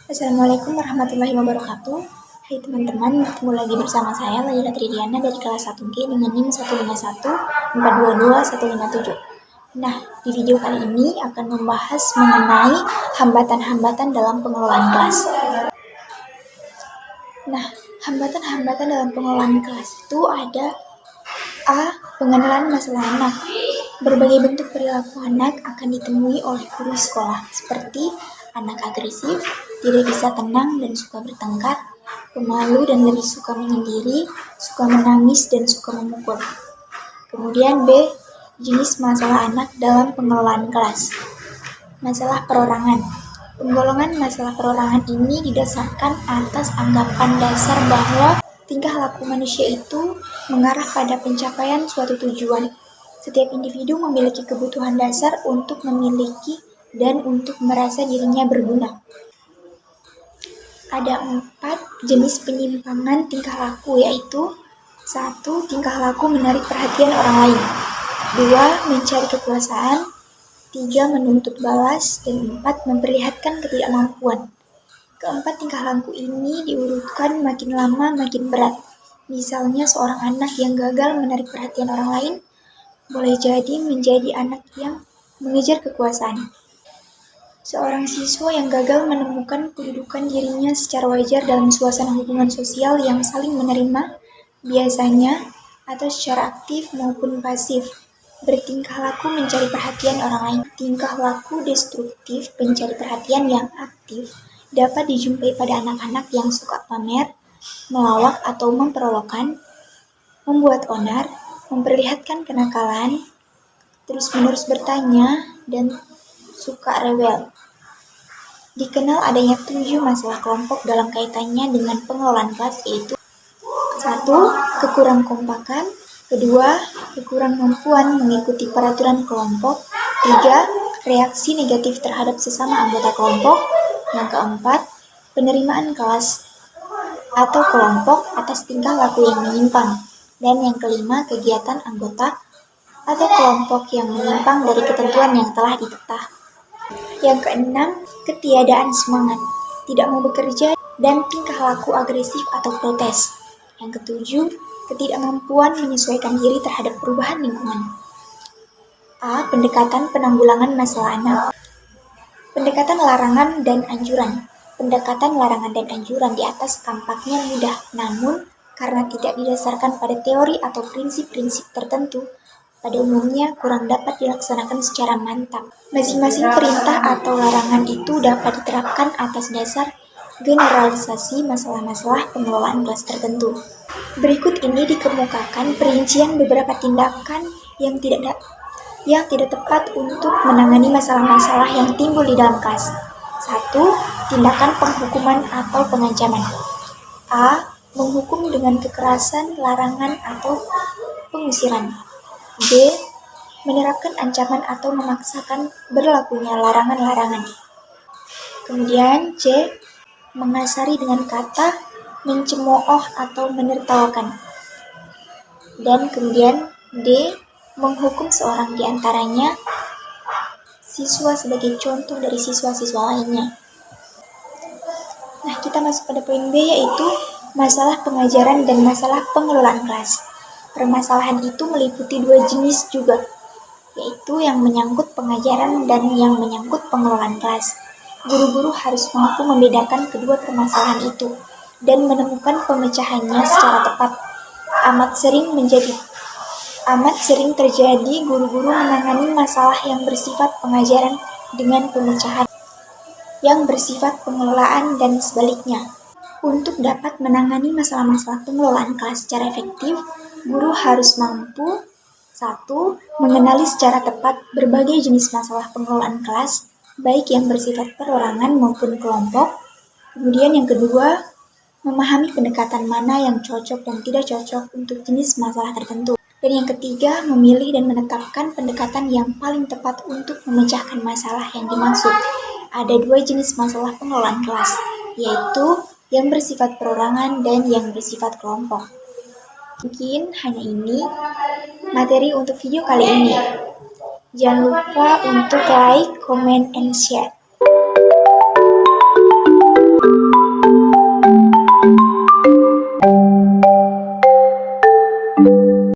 Assalamualaikum warahmatullahi wabarakatuh. Hai teman-teman, ketemu lagi bersama saya Laila Tridiana dari kelas 1G dengan NIM 151422157. Nah, di video kali ini akan membahas mengenai hambatan-hambatan dalam pengelolaan kelas. Nah, hambatan-hambatan dalam pengelolaan kelas itu ada A. Pengenalan masalah anak. Berbagai bentuk perilaku anak akan ditemui oleh guru sekolah, seperti anak agresif, tidak bisa tenang dan suka bertengkar, pemalu dan lebih suka menyendiri, suka menangis dan suka memukul. Kemudian B. Jenis masalah anak dalam pengelolaan kelas. Masalah perorangan. Penggolongan masalah perorangan ini didasarkan atas anggapan dasar bahwa tingkah laku manusia itu mengarah pada pencapaian suatu tujuan. Setiap individu memiliki kebutuhan dasar untuk memiliki dan untuk merasa dirinya berguna. Ada 4 jenis penyimpangan tingkah laku, yaitu 1. Tingkah laku menarik perhatian orang lain, 2. Mencari kekuasaan, 3. Menuntut balas, dan 4. Memperlihatkan ketidakmampuan. Keempat tingkah laku ini diurutkan makin lama makin berat. Misalnya seorang anak yang gagal menarik perhatian orang lain boleh jadi menjadi anak yang mengejar kekuasaan. Seorang siswa yang gagal menemukan kedudukan dirinya secara wajar dalam suasana hubungan sosial yang saling menerima, biasanya atau secara aktif maupun pasif, bertingkah laku mencari perhatian orang lain. Tingkah laku destruktif pencari perhatian yang aktif dapat dijumpai pada anak-anak yang suka pamer, melawak atau memperolokkan, membuat onar, memperlihatkan kenakalan, terus-menerus bertanya, dan suka rewel. Dikenal adanya 7 masalah kelompok dalam kaitannya dengan pengelolaan kelas, yaitu 1. Kekurang kompakan, 2. Kekurang mampuan mengikuti peraturan kelompok, 3. Reaksi negatif terhadap sesama anggota kelompok, yang keempat, penerimaan kelas atau kelompok atas tingkah laku yang menyimpang, dan yang kelima, kegiatan anggota atau kelompok yang menyimpang dari ketentuan yang telah ditetapkan. Yang keenam, ketiadaan semangat, tidak mau bekerja, dan tingkah laku agresif atau protes. Yang ketujuh, ketidakmampuan menyesuaikan diri terhadap perubahan lingkungan. A. Pendekatan penanggulangan masalah anak. Pendekatan larangan dan anjuran. Pendekatan larangan dan anjuran di atas tampaknya mudah, namun karena tidak didasarkan pada teori atau prinsip-prinsip tertentu, pada umumnya kurang dapat dilaksanakan secara mantap. Masing-masing perintah atau larangan itu dapat diterapkan atas dasar generalisasi masalah-masalah pengelolaan kelas tertentu. Berikut ini dikemukakan perincian beberapa tindakan yang tidak tepat untuk menangani masalah-masalah yang timbul di dalam kelas. 1. Tindakan penghukuman atau pengancaman. A. Menghukum dengan kekerasan, larangan, atau pengusiran. B. Menerapkan ancaman atau memaksakan berlakunya larangan-larangan. Kemudian C. Mengasari dengan kata, mencemooh atau menertawakan. Dan kemudian D. Menghukum seorang di antaranya siswa sebagai contoh dari siswa-siswa lainnya. Nah, kita masuk pada poin B, yaitu masalah pengajaran dan masalah pengelolaan kelas. Permasalahan itu meliputi 2 jenis juga, yaitu yang menyangkut pengajaran dan yang menyangkut pengelolaan kelas. Guru-guru harus mampu membedakan kedua permasalahan itu dan menemukan pemecahannya secara tepat. Amat sering terjadi guru-guru menangani masalah yang bersifat pengajaran dengan pemecahan yang bersifat pengelolaan dan sebaliknya. Untuk dapat menangani masalah-masalah pengelolaan kelas secara efektif, guru harus mampu 1. Mengenali secara tepat berbagai jenis masalah pengelolaan kelas, baik yang bersifat perorangan maupun kelompok. Kemudian yang kedua, memahami pendekatan mana yang cocok dan tidak cocok untuk jenis masalah tertentu. Dan yang ketiga, memilih dan menetapkan pendekatan yang paling tepat untuk memecahkan masalah yang dimaksud. Ada 2 jenis masalah pengelolaan kelas, yaitu yang bersifat perorangan dan yang bersifat kelompok. Mungkin hanya ini materi untuk video kali ini. Jangan lupa untuk like, comment, and share.